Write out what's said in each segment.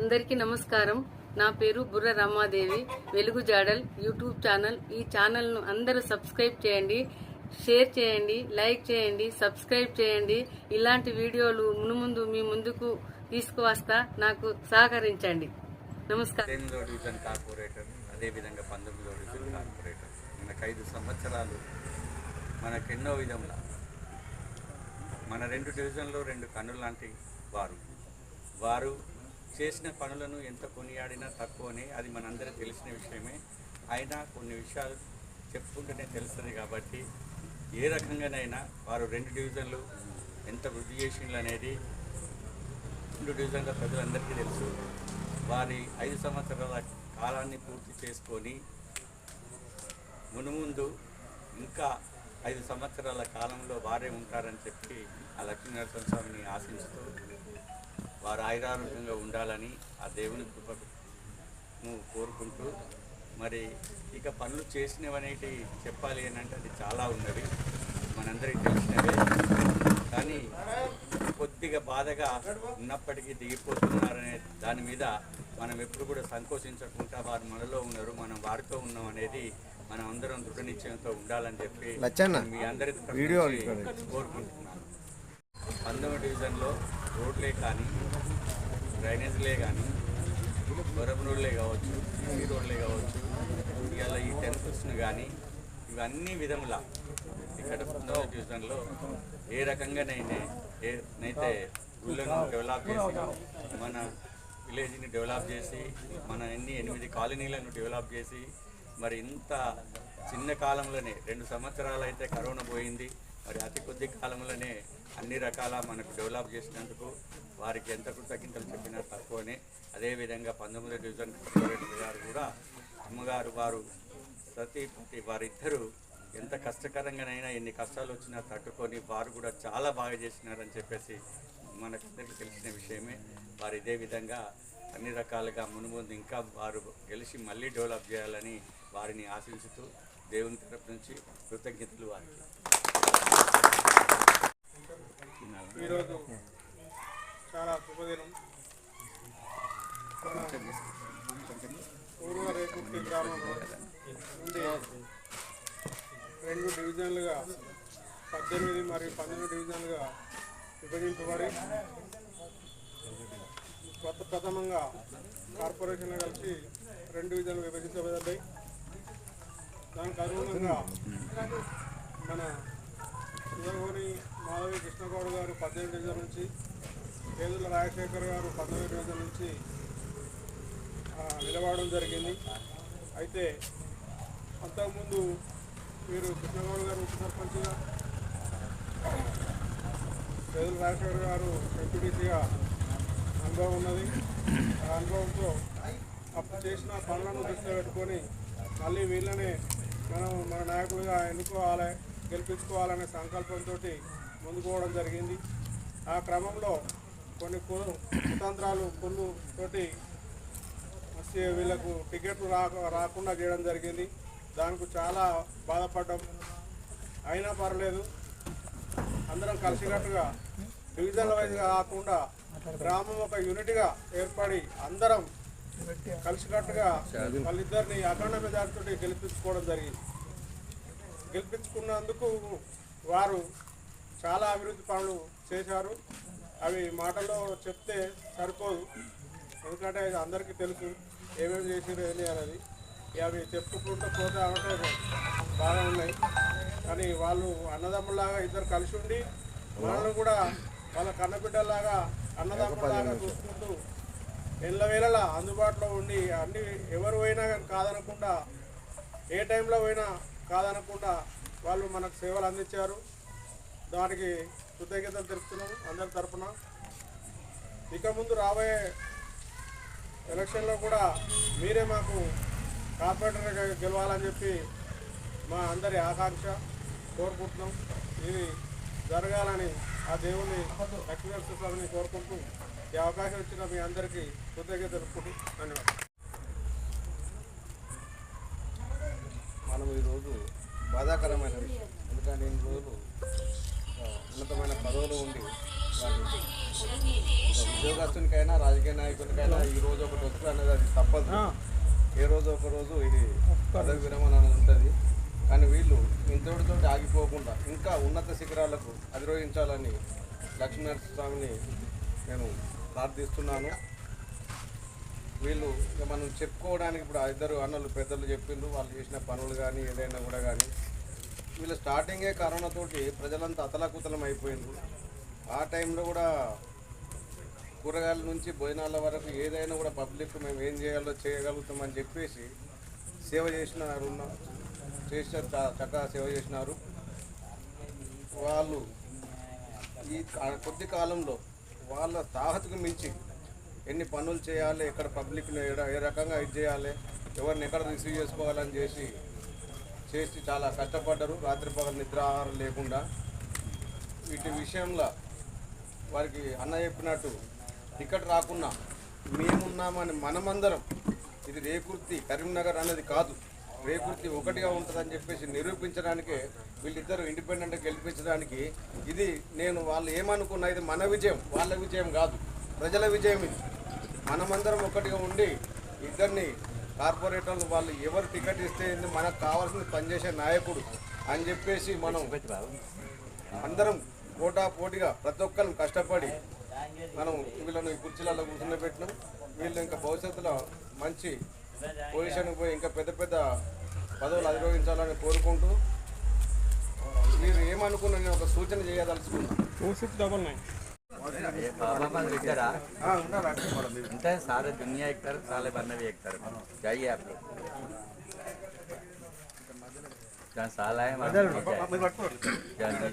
అందరికీ నమస్కారం. నా పేరు బుర్ర రమాదేవి. వెలుగు జాడల్ యూట్యూబ్ ఛానల్. ఈ ఛానల్ను అందరూ సబ్స్క్రైబ్ చేయండి, షేర్ చేయండి, లైక్ చేయండి, సబ్స్క్రైబ్ చేయండి. ఇలాంటి వీడియోలు మునుముందు మీ ముందుకు తీసుకువస్తా. నాకు సహకరించండి. నమస్కారం. 8వ డివిజన్ కార్పొరేటర్, అదేవిధంగా 19వ డివిజన్ కార్పొరేటర్. మనకు 5 సంవత్సరాలు మనకెన్నో విధంగా మన 2 డివిజన్లో 2 కన్నులు లాంటి వారు చేసిన పనులను ఎంత కొనియాడినా తక్కువనే. అది మనందరికీ తెలిసిన విషయమే. అయినా కొన్ని విషయాలు చెప్పుకుంటూనే తెలుస్తుంది కాబట్టి ఏ రకంగానైనా వారు 2 డివిజన్లు ఎంత వృద్ధి చేసిండ్రు అనేది 2 డివిజన్ల ప్రజలందరికీ తెలుసు. వారి 5 సంవత్సరాల కాలాన్ని పూర్తి చేసుకొని మునుముందు ఇంకా 5 సంవత్సరాల కాలంలో వారే ఉంటారని చెప్పి ఆ లక్ష్మీనరసింహస్వామిని ఆశించుతూ వారు ఆయురారోగ్యంగా ఉండాలని ఆ దేవుని కృపను కోరుకుంటూ, మరి ఇక పనులు చేసినవనేటి చెప్పాలి అని అంటే అది చాలా ఉన్నవి, మనందరికీ తెలిసినవే. కానీ కొద్దిగా బాధగా ఉన్నప్పటికీ దిగిపోతున్నారనే దాని మీద మనం ఎప్పుడు కూడా సంకోచించకుండా వారు మనలో ఉన్నారు, మనం వారితో ఉన్నాం అనేది మనం అందరం దృఢ నిశ్చయంతో ఉండాలని చెప్పి మీ అందరి కోరుకుంటున్నాను. 19వ డివిజన్లో రోడ్లే కానీ, డ్రైనేజ్లే కానీ, వరపు రోడ్లే కావచ్చు, సిసి రోడ్లే కావచ్చు, ఇలా ఈ టెంపుల్స్ను కానీ ఇవన్నీ విధములా ఇక్కడ 19వ డివిజన్లో ఏ రకంగానైతే ఊళ్ళను డెవలప్ చేసి, మన విలేజ్ని డెవలప్ చేసి, మన 8 కాలనీలను డెవలప్ చేసి, మరి ఇంత చిన్న కాలంలోనే 2 సంవత్సరాలు అయితే కరోనా పోయింది, మరి అతి కొద్ది కాలంలోనే అన్ని రకాల మనకు డెవలప్ చేసినందుకు వారికి ఎంత కృతజ్ఞతలు చెప్పినా తక్కువనే. అదేవిధంగా 19వ డివిజన్ కార్పొరేటర్ గారు కూడా అమ్మగారు, వారు సతీపతి, వారిద్దరూ ఎంత కష్టకరంగానైనా ఎన్ని కష్టాలు వచ్చినా తట్టుకొని వారు కూడా చాలా బాగా చేసినారని చెప్పేసి మనకందరికీ తెలిసిన విషయమే. వారు ఇదే విధంగా అన్ని రకాలుగా మునుముందు ఇంకా వారు గెలిచి మళ్ళీ డెవలప్ చేయాలని వారిని ఆశించుతూ దేవుని తరపు నుంచి కృతజ్ఞతలు వారికి. ఈరోజు చాలా శుభదినం. పూర్వ రేకుర్తి గ్రామంలో నుండి 2 డివిజన్లుగా 18 మరియు 19 డివిజన్లుగా విభజించబడి ప్రథమంగా కార్పొరేషన్లు కలిసి 2 డివిజన్లు విభజించబడ్డాయి. దానికి అనుగుణంగా మన సుధగోని మాధవి కృష్ణగౌడ్ గారు 18 డివిజన్ నుంచి, కేదుల రాజశేఖర్ గారు 19 డివిజన్ నుంచి నిలబడడం జరిగింది. అయితే అంతకుముందు వీరు కృష్ణగౌడ్ గారు ఉప సర్పంచ్గా, కేదుల రాజశేఖర్ గారు ఎంపీటీసీగా అనుభవం ఉన్నది. ఆ అనుభవంతో అప్పుడు చేసిన పనులను దృష్టిలో పెట్టుకొని మళ్ళీ వీళ్ళనే మన నాయకుడిగా ఎన్నుకోవాలి, గెలిపించుకోవాలనే సంకల్పంతో ముందుకోవడం జరిగింది. ఆ క్రమంలో కొన్ని కుతంత్రాలు తోటి వీళ్ళకు టికెట్లు రాకుండా చేయడం జరిగింది. దానికి చాలా బాధపడ్డాం. అయినా పర్లేదు, అందరం కలిసికట్టుగా డివిజన్ల వైజ్గా కాకుండా గ్రామం ఒక యూనిట్గా ఏర్పడి అందరం కలిసికట్టుగా వాళ్ళిద్దరిని అఖండ మెజార్టీతో గెలిపించుకోవడం జరిగింది. గెలిపించుకున్నందుకు వారు చాలా అభివృద్ధి పనులు చేశారు. అవి మాటల్లో చెప్తే సరిపోదు, ఎందుకంటే ఇది అందరికీ తెలుసు ఏమేమి చేసారు ఏంటి అనేది. అవి చెప్పుకుంటూ పోతే అవటే బాగా ఉన్నాయి. కానీ వాళ్ళు అన్నదమ్ములాగా ఇద్దరు కలిసి ఉండి మనల్ని కూడా వాళ్ళ కన్నబిడ్డలాగా అన్నదమ్ములాగా చూసుకుంటూ ఎల్లవేళలా అందుబాటులో ఉండి అన్ని ఎవరు పోయినా కానీ కాదనకుండా, ఏ టైంలో పోయినా కాదనకుండా వాళ్ళు మనకు సేవలు అందించారు. దానికి కృతజ్ఞతలు తెలుపుతున్నాము అందరి తరఫున. ఇక ముందు రాబోయే ఎలక్షన్లో కూడా మీరే మాకు కార్పొరేటర్గా గెలవాలని చెప్పి మా అందరి ఆకాంక్ష కోరుకుంటున్నాం. ఇది జరగాలని ఆ దేవుని లక్ష్మీనరసింహస్వామిని కోరుకుంటూ ఈ అవకాశం ఇచ్చిన మీ అందరికీ కృతజ్ఞతలు తెలుపుకుంటూ ధన్యవాదాలు. మనం ఈరోజు బాధాకరమైన విషయం, ఎందుకంటే ఇన్ని రోజులు ఉన్నతమైన పదవులు ఉండి వాళ్ళు ఉద్యోగస్తునికైనా రాజకీయ నాయకునికైనా ఈ రోజు ఒకటి వస్తుంది అనేది అది తప్పదు. ఏ రోజు ఒక రోజు ఇది పదవి విరమణ అనేది ఉంటుంది. కానీ వీళ్ళు ఇంతటితో ఆగిపోకుండా ఇంకా ఉన్నత శిఖరాలకు అధిరోహించాలని లక్ష్మీనరసింహస్వామిని నేను ప్రార్థిస్తున్నాను. వీళ్ళు మనం చెప్పుకోవడానికి ఇప్పుడు ఆ ఇద్దరు అన్నలు పెద్దలు చెప్పిండ్రు, వాళ్ళు చేసిన పనులు కానీ ఏదైనా కూడా కానీ వీళ్ళు స్టార్టింగే కరోనాతోటి ప్రజలంతా అతలాకుతలం అయిపోయిండ్రు. ఆ టైంలో కూడా కూరగాయల నుంచి భోజనాల వరకు ఏదైనా కూడా పబ్లిక్ మేము ఏం చేయాలో చేయగలుగుతామని చెప్పేసి సేవ చేసినారు, చక్కగా సేవ చేసినారు. వాళ్ళు ఈ కొద్ది కాలంలో వాళ్ళ తాహతుకు మించి ఎన్ని పనులు చేయాలి, ఎక్కడ పబ్లిక్ని ఏ రకంగా ఇది చేయాలి, ఎవరిని ఎక్కడ రిసీవ్ చేసుకోవాలని చేసి చాలా కష్టపడ్డారు. రాత్రి పగలు నిద్రాహారం లేకుండా వీటి విషయంలో వారికి అన్న చెప్పినట్టు టికెట్ రాకున్నా మేమున్నామని మనమందరం, ఇది రేకుర్తి కరీంనగర్ అనేది కాదు, రేకుర్తి ఒకటిగా ఉంటుందని చెప్పేసి నిరూపించడానికే వీళ్ళిద్దరూ ఇండిపెండెంట్గా గెలిపించడానికి ఇది నేను వాళ్ళు ఏమనుకున్నా ఇది మన విజయం, వాళ్ళ విజయం కాదు, ప్రజల విజయం. ఇది మనమందరం ఒకటిగా ఉండి ఇద్దరిని కార్పొరేటర్లు వాళ్ళు ఎవరు టికెట్ ఇస్తే మనకు కావాల్సింది పనిచేసే నాయకుడు అని చెప్పేసి మనం అందరం పోటాపోటీగా ప్రతి ఒక్కరిని కష్టపడి మనం వీళ్ళను ఈ కుర్చీలలో కూర్చుండబెట్టినాం. వీళ్ళు ఇంకా భవిష్యత్తులో మంచి పొజిషన్కి పోయి ఇంకా పెద్ద పెద్ద పదవులు అధిరోహించాలని కోరుకుంటూ మీరు ఏమనుకున్నా నేను ఒక సూచన చేయదలుచుకున్నాను. सारे दुनिया एक तरफ साले बनने भी एक तरफ जाइए आप लोग जहाँ साला है वहाँ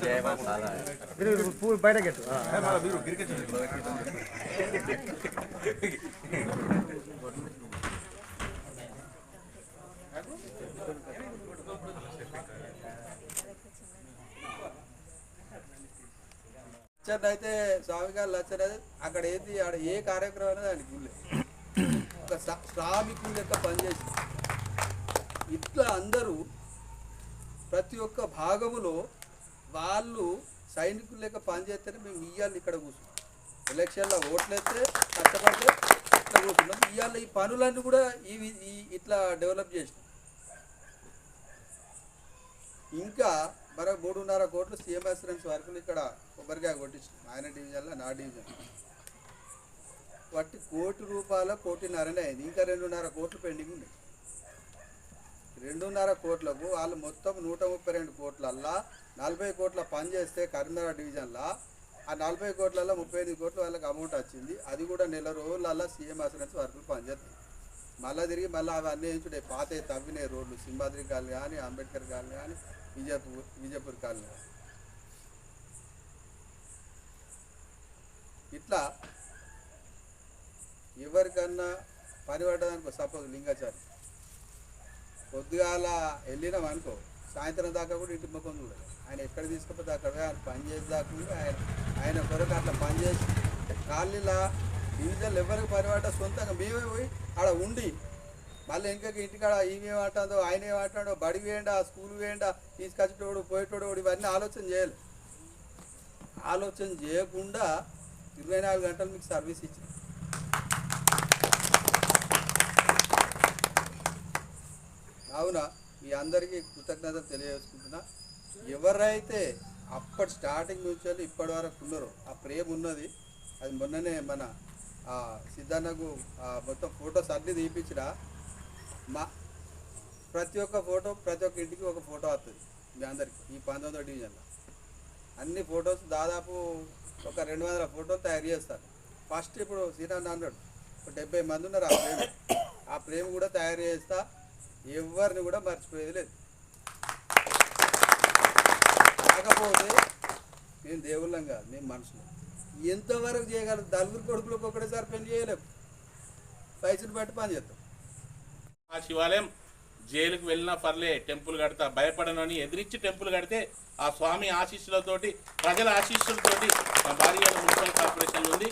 जय वहाँ साला है అయితే స్వామి గారు లచ్చనది అక్కడ ఏంది ఆడ ఏ కార్యక్రమం అనేది దానికి ఊళ్ళే ఒక శ్రామికుల లెక్క పనిచేసి ఇట్లా అందరూ ప్రతి ఒక్క భాగములో వాళ్ళు సైనికుల లెక్క పనిచేస్తేనే మేము ఇయ్యాలి ఇక్కడ కూర్చున్నాం. ఎలక్షన్లో ఓట్లయితే కష్టపడితే ఇట్లా కూర్చున్నాం. ఇవాళ ఈ పనులన్నీ కూడా ఇట్లా డెవలప్ చేసినాం. ఇంకా మరో 3.5 కోట్లు సీఎం అసిస్టెన్స్ వరకు ఇక్కడ కొబ్బరికాయ కొట్టించాం. ఆయన డివిజన్లో నా డివిజన్ వాటి ₹1,00,00,000 1,50,00,000 అయింది. ఇంకా 2.5 కోట్లు పెండింగ్ ఉన్నాయి. 2.5 కోట్లకు వాళ్ళు మొత్తం 132 కోట్లల్లో 40 కోట్ల పని చేస్తే కరీంనగర్ డివిజన్లో ఆ 40 కోట్లలో 35 కోట్లు వాళ్ళకి అమౌంట్ వచ్చింది. అది కూడా నెల రోజులలో సీఎం అసిస్టెన్స్ వర్కులు పనిచేస్తాయి. మళ్ళీ తిరిగి మళ్ళీ అవి అన్వేషించుడే పాత తవ్వినాయి రోడ్లు సింహాద్రి కాలనీ కానీ అంబేద్కర్ కాలనీ కానీ విజయపూర్ కాలనీ ఇట్లా ఎవరికన్నా పని పడ్డదనుకో సపోజ్ లింగాచారి పొద్దుగాల వెళ్ళినాం అనుకో సాయంత్రం దాకా కూడా ఇంటి ముఖం చూడాలి. ఆయన ఎక్కడ తీసుకపోతే అక్కడ ఆయన పని చేసి దాకా ఆయన కొరకు అట్లా పని చేసి కాలనీలా డివిజన్లు ఎవరికి పని పడ్డా సొంతంగా మేమే పోయి ఆడ ఉండి మళ్ళీ ఇంకా ఇంటికాడ ఈమెమంటుందో ఆయన ఏమంటాడో బడి వేయండా స్కూల్ వేయండా తీసుకొచ్చేటోడు పోయేటోడు ఇవన్నీ ఆలోచన చేయాలి. ఆలోచన చేయకుండా 24 గంటలు మీకు సర్వీస్ ఇచ్చింది. అవునా మీ అందరికీ కృతజ్ఞతలు తెలియజేసుకుంటున్నా. ఎవరైతే అప్పటి స్టార్టింగ్ నుంచి వెళ్ళి ఇప్పటి వరకు ఉన్నారో ఆ ప్రేమ ఉన్నది. అది మొన్ననే మన సిద్ధన్నకు మొత్తం ఫొటోస్ అన్నీ తీపించినా మా ప్రతి ఒక్క ఫోటో ప్రతి ఒక్క ఇంటికి ఒక ఫోటో వస్తుంది. మీ అందరికి ఈ 19వ డివిజన్లో అన్ని ఫొటోస్ దాదాపు ఒక 200 ఫోటోలు తయారు చేస్తారు. ఫస్ట్ ఇప్పుడు శ్రీరామ్ అన్నాడు 70 మంది ఉన్నారు. ఆ ప్రేమ కూడా తయారు చేస్తా. ఎవరిని కూడా మర్చిపోయేది లేదు. కాకపోతే మేము దేవుళ్ళం కాదు, మేము మనుషులు. ఎంతవరకు చేయగలరు? 4 కొడుకులకు ఒకటేసారి పెళ్లి చేయలేము. పైసలు బట్టి పని చేస్తాం. ఆ శివాలయం జైలుకు వెళ్ళినా పర్లే టెంపుల్ కడతా భయపడనని ఎదిరించి టెంపుల్ కడితే ఆ స్వామి ఆశీస్సులతోటి ప్రజల ఆశీస్సులతోటి మా భార్య మున్సిపల్ కార్పొరేషన్ ఉంది.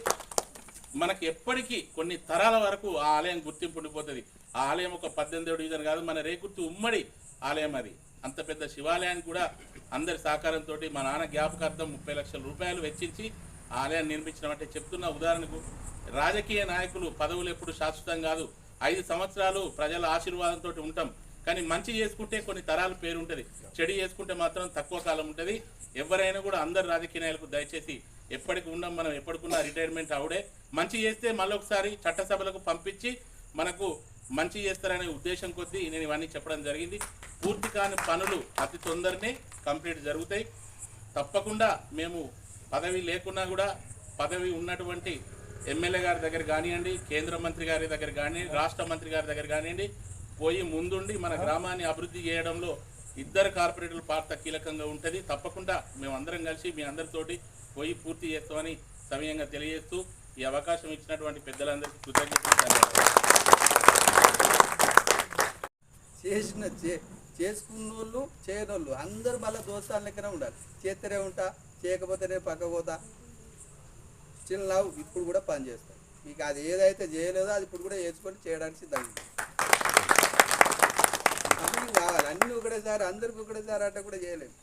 మనకి ఎప్పటికీ కొన్ని తరాల వరకు ఆ ఆలయం గుర్తింపు ఉండిపోతుంది. ఆ ఆలయం ఒక 18వ డివిజన్ కాదు, మన రేకుర్తి ఉమ్మడి ఆలయం. అది అంత పెద్ద శివాలయానికి కూడా అందరి సహకారంతో మా నాన్న జ్ఞాపకార్థం 30 లక్షల రూపాయలు వెచ్చించి ఆలయాన్ని నిర్మించినామంటే చెప్తున్న ఉదాహరణకు రాజకీయ నాయకులు పదవులు ఎప్పుడు శాశ్వతం కాదు. 5 సంవత్సరాలు ప్రజల ఆశీర్వాదంతో ఉంటాం. కానీ మంచి చేసుకుంటే కొన్ని తరాల పేరు ఉంటుంది, చెడు చేసుకుంటే మాత్రం తక్కువ కాలం ఉంటుంది. ఎవరైనా కూడా అందరు రాజకీయ నాయకులకు దయచేసి ఎప్పటికి ఉన్నాం, మనం ఎప్పటికున్నా రిటైర్మెంట్ అవుడే. మంచి చేస్తే మళ్ళొకసారి చట్టసభలకు పంపించి మనకు మంచి చేస్తారనే ఉద్దేశం కొద్దీ నేను ఇవన్నీ చెప్పడం జరిగింది. పూర్తి కాని పనులు అతి తొందరనే కంప్లీట్ జరుగుతాయి. తప్పకుండా మేము పదవి లేకున్నా కూడా పదవి ఉన్నటువంటి ఎమ్మెల్యే గారి దగ్గర కానివ్వండి, కేంద్ర మంత్రి గారి దగ్గర కానివ్వండి, రాష్ట్ర మంత్రి గారి దగ్గర కానివ్వండి, పోయి ముందుండి మన గ్రామాన్ని అభివృద్ధి చేయడంలో ఇద్దరు కార్పొరేటర్ల పాత్ర కీలకంగా ఉంటుంది. తప్పకుండా మేము అందరం కలిసి మీ అందరితోటి పోయి పూర్తి చేస్తామని సమయంగా తెలియజేస్తూ ఈ అవకాశం ఇచ్చినటువంటి పెద్దలందరికీ కృతజ్ఞతలు. చేసుకున్నోళ్ళు చేయనోళ్ళు అందరూ మళ్ళీ దోస్తాల లెక్కనే ఉండాలి. చేస్తూనే ఉంటా, చేయకపోతేనే పక్క పోతా, స్టిల్ నవ్వు ఇప్పుడు కూడా పని చేస్తాం. మీకు అది ఏదైతే చేయలేదో అది ఇప్పుడు కూడా వేసుకొని చేయడానికి సిద్ధంగా అన్నీ కావాలి. అన్నీ ఒకటేసారి అందరికి ఒకటేసారి అంటే కూడా చేయలేము.